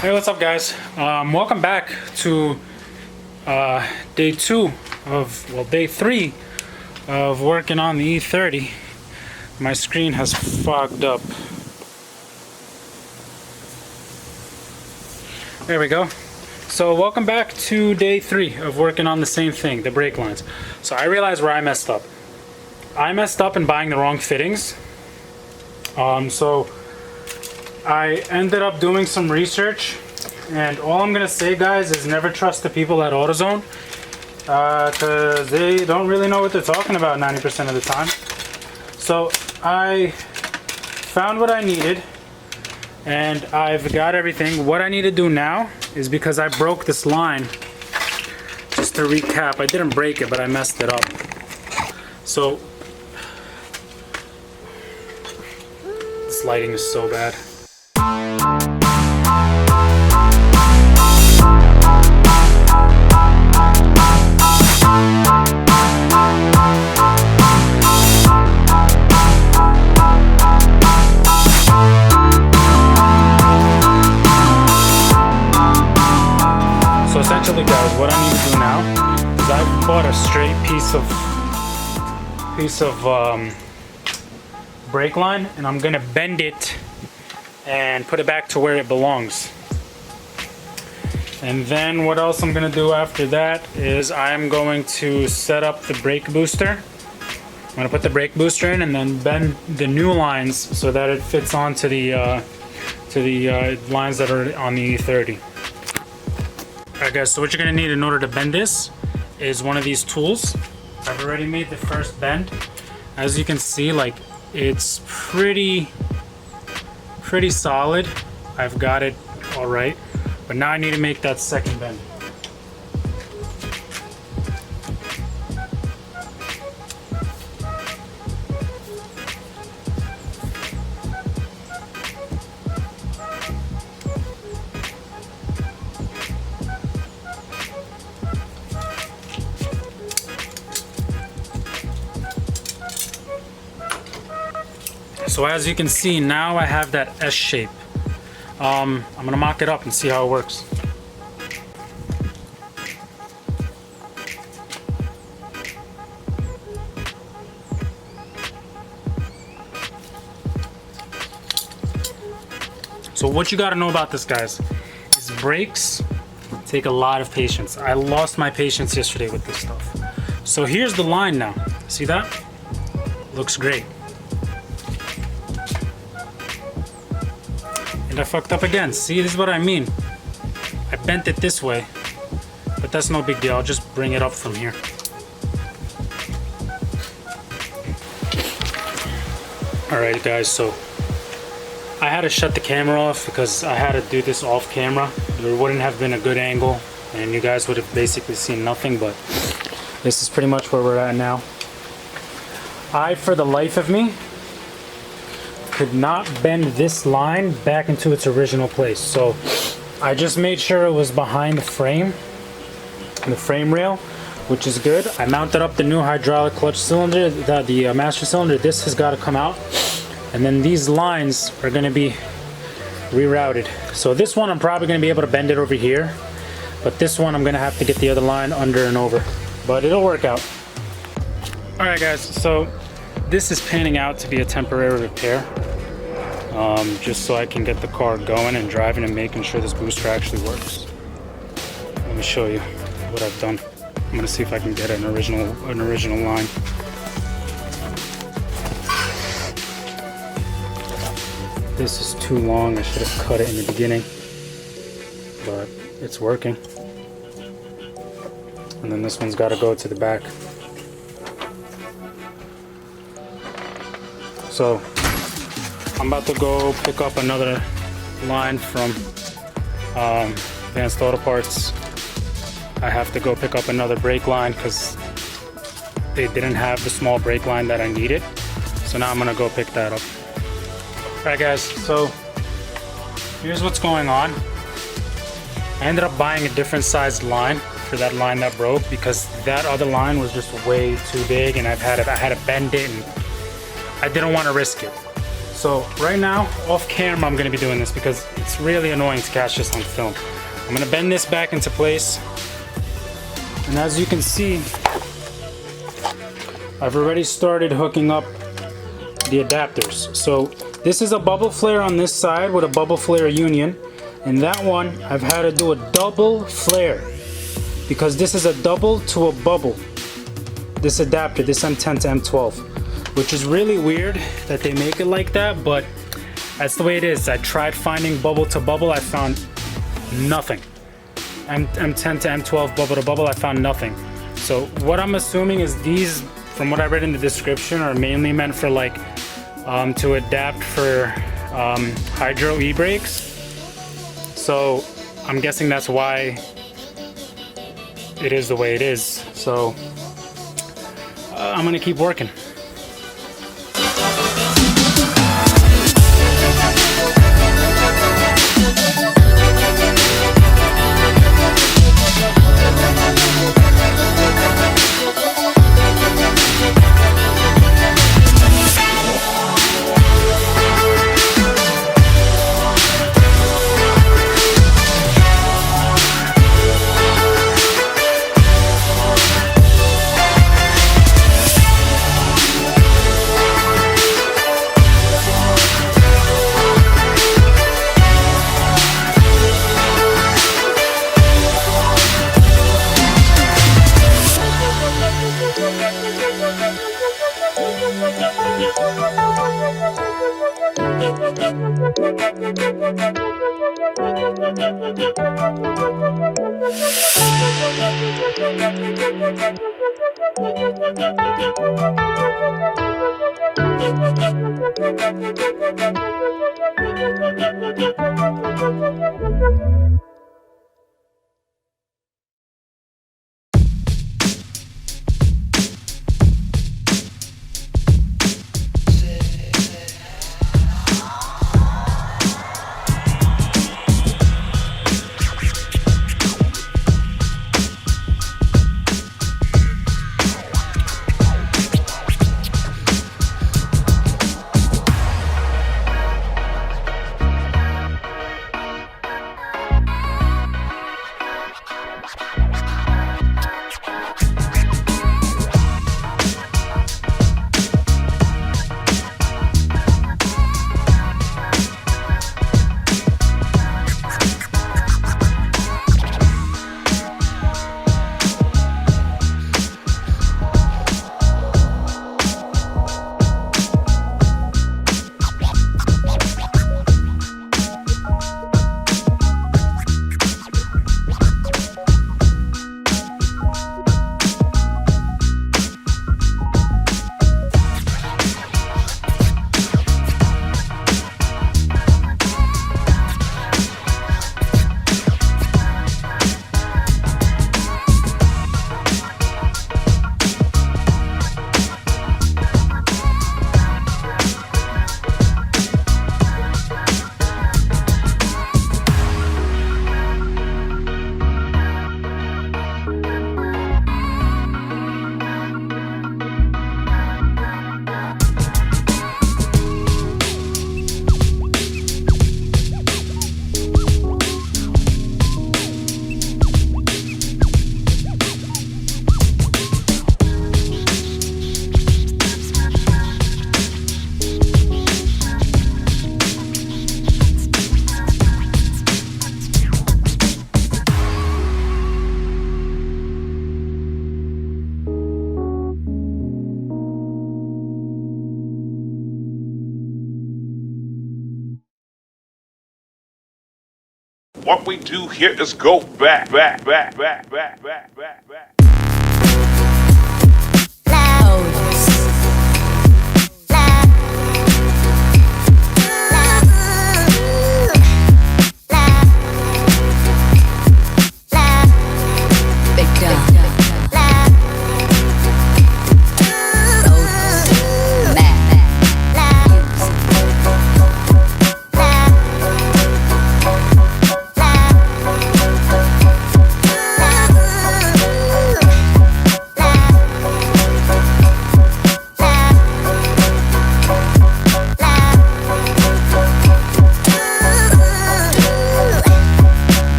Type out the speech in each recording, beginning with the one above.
Hey, what's up, guys? Welcome back to day three of working on the E30. My screen has fogged up. There we go. So welcome back to day 3 of working on the same thing, the brake lines. So I realized where I messed up. I messed up in buying the wrong fittings. So I ended up doing some research, and all I'm gonna say, guys, is never trust the people at AutoZone, because they don't really know what they're talking about 90% of the time. So I found what I needed, and I've got everything. What I need to do now is, because I broke this line, just to recap, I didn't break it, but I messed it up. So this lighting is so bad. So essentially, guys, what I need to do now is I bought a straight piece of brake line, and I'm gonna bend it and put it back to where it belongs. And then what else I'm gonna do after that is I'm going to set up the brake booster. I'm gonna put the brake booster in and then bend the new lines so that it fits onto the lines that are on the E30. Alright, guys, so what you're gonna need in order to bend this is one of these tools. I've already made the first bend. As you can see, like, it's pretty solid. I've got it all right, but now I need to make that second bend. So as you can see, now I have that S shape. I'm gonna mock it up and see how it works. So what you gotta know about this, guys, is brakes take a lot of patience. I lost my patience yesterday with this stuff. So here's the line now. See that? Looks great. I fucked up again. See, this is what I mean. I bent it this way, but that's no big deal. I'll just bring it up from here. Alright, guys, so I had to shut the camera off because I had to do this off camera. There wouldn't have been a good angle and you guys would have basically seen nothing, but this is pretty much where we're at now. I, for the life of me, could not bend this line back into its original place. So I just made sure it was behind the frame rail, which is good. I mounted up the new hydraulic clutch cylinder, the master cylinder. This has got to come out, and then these lines are going to be rerouted. So this one I'm probably going to be able to bend it over here, but this one I'm going to have to get the other line under and over, but it'll work out. Alright, guys, so this is panning out to be a temporary repair, just so I can get the car going and driving and making sure this booster actually works. Let me show you what I've done. I'm gonna see if I can get an original line. This is too long. I should have cut it in the beginning, but it's working. And then this one's got to go to the back. So I'm about to go pick up another line from Advanced Auto Parts. I have to go pick up another brake line because they didn't have the small brake line that I needed. So now I'm gonna go pick that up. Alright, guys, so here's what's going on. I ended up buying a different sized line for that line that broke because that other line was just way too big, and I had to bend it, and I didn't want to risk it. So right now, off camera, I'm gonna be doing this because it's really annoying to catch this on film. I'm gonna bend this back into place. And as you can see, I've already started hooking up the adapters. So this is a bubble flare on this side with a bubble flare union. And that one, I've had to do a double flare because this is a double to a bubble. This adapter, this M10 to M12. Which is really weird that they make it like that, but that's the way it is. I tried finding bubble to bubble, I found nothing. M10 to M12 bubble to bubble, I found nothing. So what I'm assuming is these, from what I read in the description, are mainly meant for like to adapt for hydro e-brakes. So I'm guessing that's why it is the way it is. So I'm gonna keep working. What we do here is go back.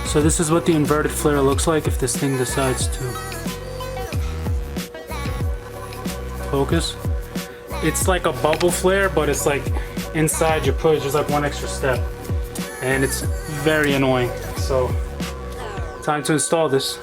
So this is what the inverted flare looks like if this thing decides to focus. It's like a bubble flare, but it's like inside you push, just like one extra step. And it's very annoying. So, time to install this.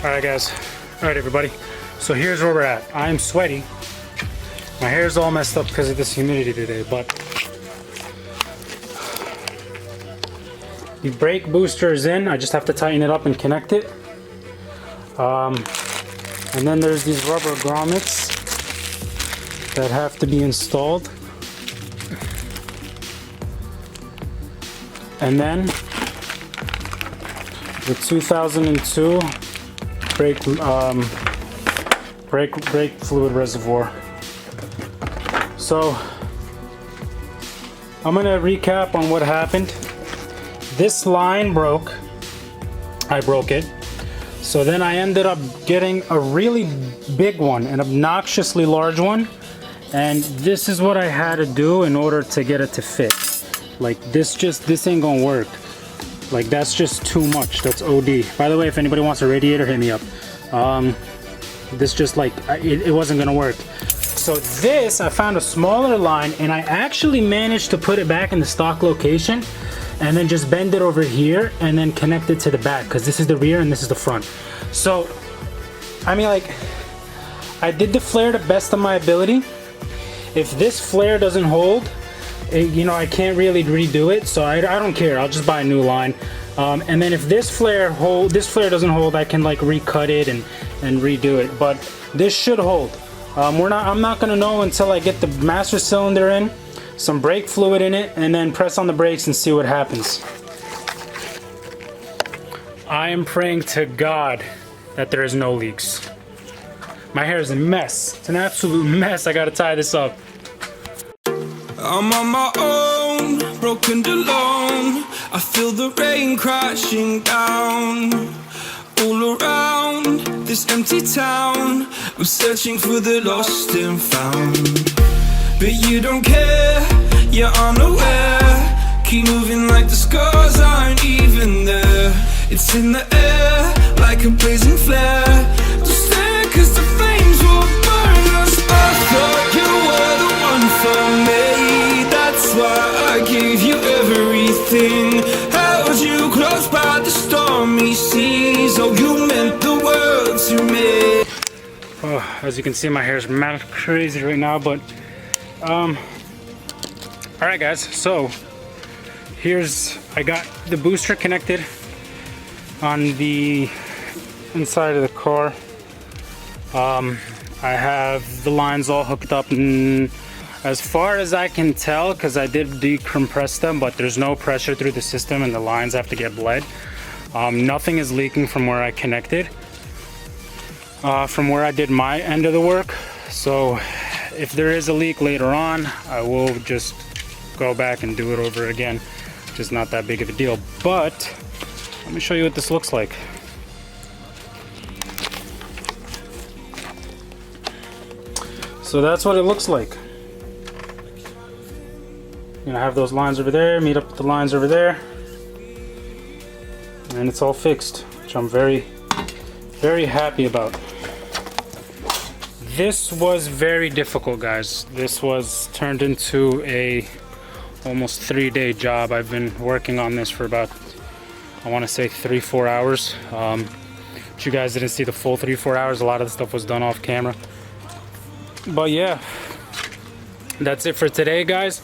Alright guys, alright everybody, so here's where we're at. I'm sweaty, my hair's all messed up because of this humidity today, but the brake booster is in. I just have to tighten it up and connect it. And then there's these rubber grommets that have to be installed. And then the 2002 brake fluid reservoir. So I'm gonna recap on what happened. This line broke. I broke it. So then I ended up getting a really big one, an obnoxiously large one. And this is what I had to do in order to get it to fit. Like this ain't gonna work. Like that's just too much. That's OD. By the way, if anybody wants a radiator, hit me up. This just like, it wasn't gonna work. So this, I found a smaller line and I actually managed to put it back in the stock location and then just bend it over here and then connect it to the back, because this is the rear and this is the front. So, I mean, like, I did the flare the best of my ability. If this flare doesn't hold, you know, I can't really redo it, so I don't care. I'll just buy a new line. And then if this flare doesn't hold, I can like recut it and redo it. But this should hold. I'm not gonna know until I get the master cylinder in, some brake fluid in it, and then press on the brakes and see what happens. I am praying to God that there is no leaks. My hair is a mess. It's an absolute mess. I gotta tie this up. I'm on my own, broken alone. I feel the rain crashing down all around this empty town. I'm searching for the lost and found, but you don't care, you're unaware. Keep moving like the scars aren't even there. It's in the air like a blazing flare. Don't stare, cause the flames will burn us. I thought you were the one for me. That's why I gave you everything. Held you close by the stormy seas. Oh, you meant the world to me. Oh, as you can see, my hair is mad crazy right now, but alright guys, so I got the booster connected on the inside of the car. I have the lines all hooked up, and as far as I can tell, because I did decompress them, but there's no pressure through the system and the lines have to get bled. Nothing is leaking from where I connected. from where I did my end of the work. So if there is a leak later on, I will just go back and do it over again. Just not that big of a deal. But let me show you what this looks like. So that's what it looks like. You know, I have those lines over there, meet up with the lines over there, and it's all fixed, which I'm very, very happy about. This was very difficult, guys. This was turned into a almost 3-day job. I've been working on this for about, I want to say 3-4 hours. But you guys didn't see the full 3-4 hours. A lot of the stuff was done off camera. But yeah, that's it for today, guys.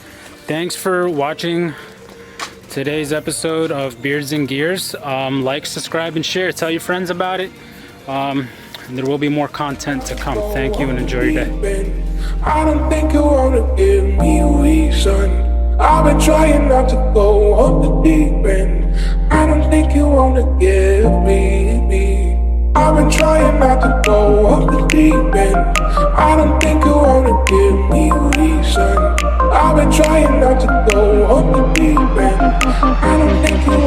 Thanks for watching today's episode of Beards and Gears. Like, subscribe, and share. Tell your friends about it. And there will be more content to come. Thank you and enjoy your day. I don't think you wanna give me a reason. I've been trying not to go off the deep end. I don't think you wanna give me. I've been trying not to go off the deep end. I don't think you wanna give me a reason. I've been trying not to go off the deep end. I don't think you